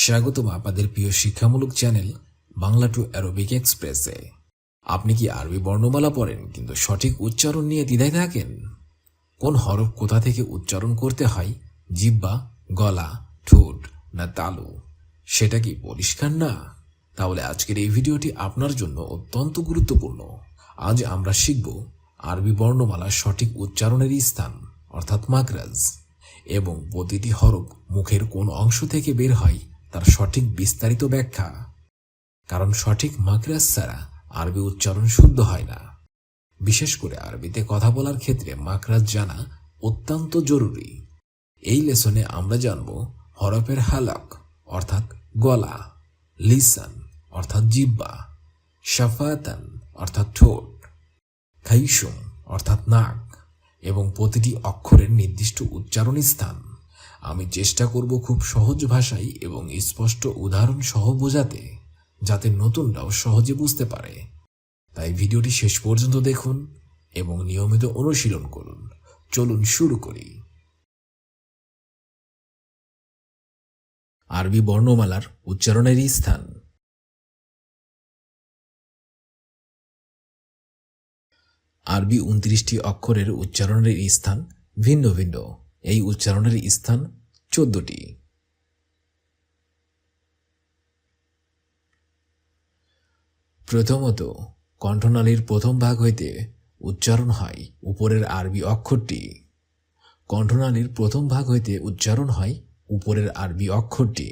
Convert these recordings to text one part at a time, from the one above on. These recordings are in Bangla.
স্বাগতম আপনাদের প্রিয় শিক্ষামূলক চ্যানেল বাংলা টু অ্যারবিক এক্সপ্রেসে। আপনি কি আরবি বর্ণমালা পড়েন কিন্তু সঠিক উচ্চারণ নিয়ে দ্বিধায় থাকেন? কোন হরফ কোথা থেকে উচ্চারণ করতে হয়, জিহ্বা, গলা, ঠোঁট না তালু, সেটা কি পরিষ্কার না? তাহলে আজকের এই ভিডিওটি আপনার জন্য অত্যন্ত গুরুত্বপূর্ণ। আজ আমরা শিখব আরবি বর্ণমালার সঠিক উচ্চারণের স্থান অর্থাৎ মাখরাজ, এবং প্রতিটি হরফ মুখের কোন অংশ থেকে বের হয় তার সঠিক বিস্তারিত ব্যাখ্যা। কারণ সঠিক মাখরাজ ছাড়া আরবি উচ্চারণ শুদ্ধ হয় না। বিশেষ করে আরবিতে কথা বলার ক্ষেত্রে মাখরাজ জানা অত্যন্ত জরুরি। এই লেসনে আমরা জানব হরফের হালাক অর্থাৎ গলা, লিসান অর্থাৎ জিহ্বা, শাফাতান অর্থাৎ ঠোঁট, খাইশুম অর্থাৎ নাক এবং প্রতিটি অক্ষরের নির্দিষ্ট উচ্চারণ স্থান। আমি চেষ্টা করব খুব সহজ ভাষায় এবং স্পষ্ট উদাহরণ সহ বোঝাতে, যাতে নতুনরাও সহজে বুঝতে পারে। তাই ভিডিওটি শেষ পর্যন্ত দেখুন এবং নিয়মিত অনুশীলন করুন। চলুন শুরু করি। আরবি বর্ণমালার উচ্চারণের স্থান। আরবি 29টি অক্ষরের উচ্চারণের স্থান ভিন্ন ভিন্ন। এই উচ্চারণের স্থান 14টি। প্রথমত, কণ্ঠনালীর প্রথম ভাগ হইতে উচ্চারণ হয় উপরের আরবি অক্ষরটি। কণ্ঠনালীর প্রথম ভাগ হইতে উচ্চারণ হয় উপরের আরবি অক্ষরটি।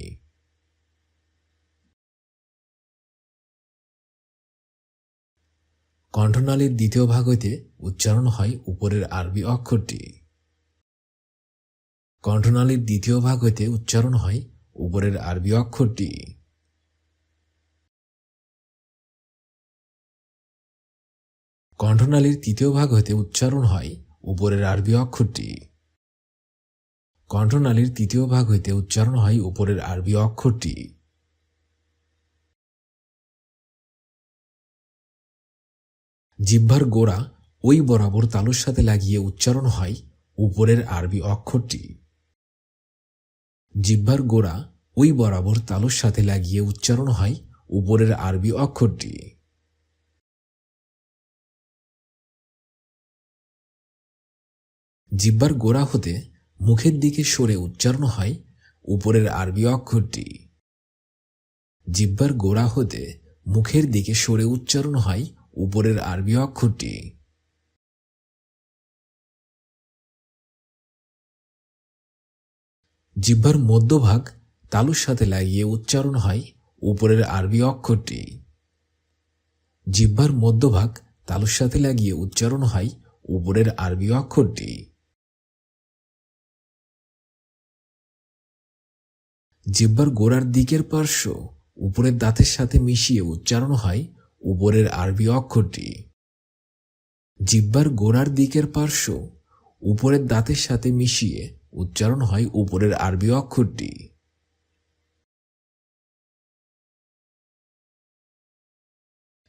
কণ্ঠনালীর দ্বিতীয় ভাগ হইতে উচ্চারণ হয় উপরের আরবি অক্ষরটি। কণ্ঠনালীর দ্বিতীয় ভাগ হইতে উচ্চারণ হয় উপরের আরবি অক্ষরটি। কণ্ঠনালীর তৃতীয় ভাগ হইতে উচ্চারণ হয় উপরের আরবি অক্ষরটি। কণ্ঠনালীর তৃতীয় ভাগ হইতে উচ্চারণ হয় উপরের আরবি অক্ষরটি। জিহ্বার গোড়া ওই বরাবর তালুর সাথে লাগিয়ে উচ্চারণ হয় উপরের আরবি অক্ষরটি। জিহ্বার গোড়া ওই বরাবর তালুর সাথে লাগিয়ে উচ্চারণ হয় উপরের আরবি অক্ষরটি। জিহ্বার গোড়া হতে মুখের দিকে সরে উচ্চারণ হয় উপরের আরবি অক্ষরটি। জিহ্বার গোড়া হতে মুখের দিকে সরে উচ্চারণ হয় উপরের আরবি অক্ষরটি। জিহ্বার মধ্যভাগ তালুর সাথে লাগিয়ে উচ্চারণ হয় উপরের আরবি অক্ষরটি। জিহ্বার মধ্যভাগ তালুর সাথে লাগিয়ে উচ্চারণ হয় উপরের আরবি অক্ষরটি। জিহ্বার গোড়ার দিকের পার্শ্ব উপরের দাঁতের সাথে মিশিয়ে উচ্চারণ হয় উপরের আরবি অক্ষরটি। জিহ্বার গোড়ার দিকের পার্শ্ব উপরের দাঁতের সাথে মিশিয়ে উচ্চারণ হয় উপরের আরবি অক্ষরটি।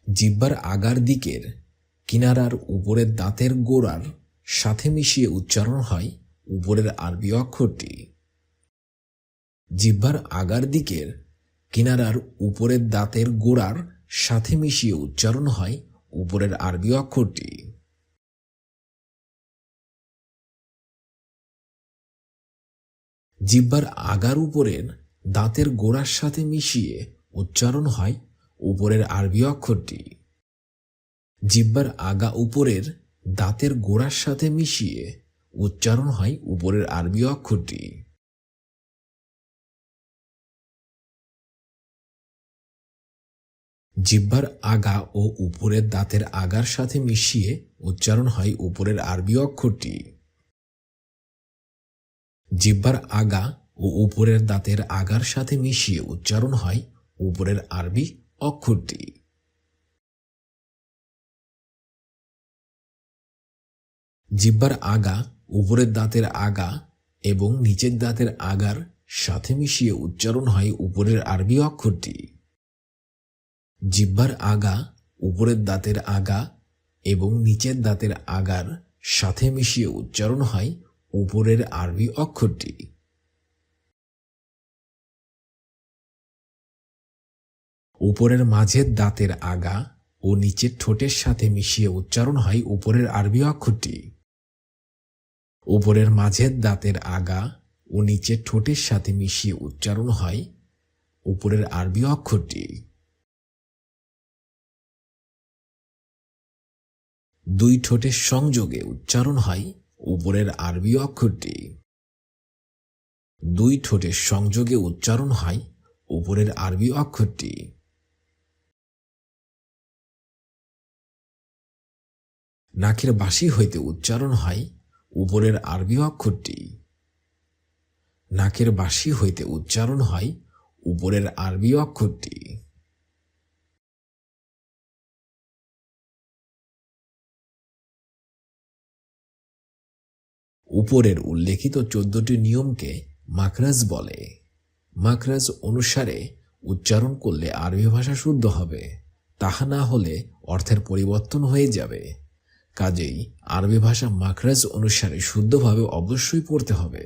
জিহ্বার আগার দিকের কিনারার উপরের দাঁতের গোড়ার সাথে মিশিয়ে উচ্চারণ হয় উপরের আরবি অক্ষরটি। জিহ্বার আগার দিকের কিনারার উপরের দাঁতের গোড়ার সাথে মিশিয়ে উচ্চারণ হয় উপরের আরবি অক্ষরটি। জিহ্বার আগার উপরের দাঁতের গোড়ার সাথে মিশিয়ে উচ্চারণ হয় উপরের আরবি অক্ষরটি। জিহ্বার আগা উপরের দাঁতের গোড়ার সাথে মিশিয়ে উচ্চারণ হয় উপরের আরবি অক্ষরটি। জিহ্বার আগা ও উপরের দাঁতের আগার সাথে মিশিয়ে উচ্চারণ হয় উপরের আরবি অক্ষরটি। জিহ্বার আগা ও উপরের দাঁতের আগার সাথে মিশিয়ে উচ্চারণ হয় উপরের আরবি অক্ষরটি। জিহ্বার আগা উপরের দাঁতের আগা এবং নিচের দাঁতের আগার সাথে মিশিয়ে উচ্চারণ হয় উপরের আরবি অক্ষরটি। জিহ্বার আগা উপরের দাঁতের আগা এবং নিচের দাঁতের আগার সাথে মিশিয়ে উচ্চারণ হয় উপরের আরবি অক্ষরটি। উপরের মাঝের দাঁতের আগা ও নিচের ঠোঁটের সাথে মিশিয়ে উচ্চারণ হয় উপরের আরবি অক্ষরটি। উপরের মাঝের দাঁতের আগা ও নিচের ঠোঁটের সাথে মিশিয়ে উচ্চারণ হয় উপরের আরবি অক্ষরটি। দুই ঠোঁটের সংযোগে উচ্চারণ হয় উপরের আরবি অক্ষরটি। দুই ঠোঁটের সংযোগে উচ্চারণ হয় উপরের আরবি অক্ষরটি। নাকের বাঁশি হইতে উচ্চারণ হয় উপরের আরবি অক্ষরটি। নাকের বাঁশি হইতে উচ্চারণ হয় উপরের আরবি অক্ষরটি। উপরের উল্লেখিত 14টি নিয়মকে মাখরাজ বলে। মাখরাজ অনুসারে উচ্চারণ করলে আরবি ভাষা শুদ্ধ হবে, তাহা না হলে অর্থের পরিবর্তন হয়ে যাবে। কাজেই আরবি ভাষা মাখরাজ অনুসারে শুদ্ধভাবে অবশ্যই পড়তে হবে।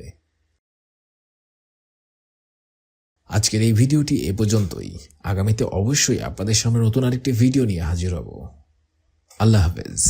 আজকের এই ভিডিওটি এ পর্যন্তই। আগামীতে অবশ্যই আপনাদের সামনে নতুন আরেকটি ভিডিও নিয়ে হাজির হব। আল্লাহ হাফেজ।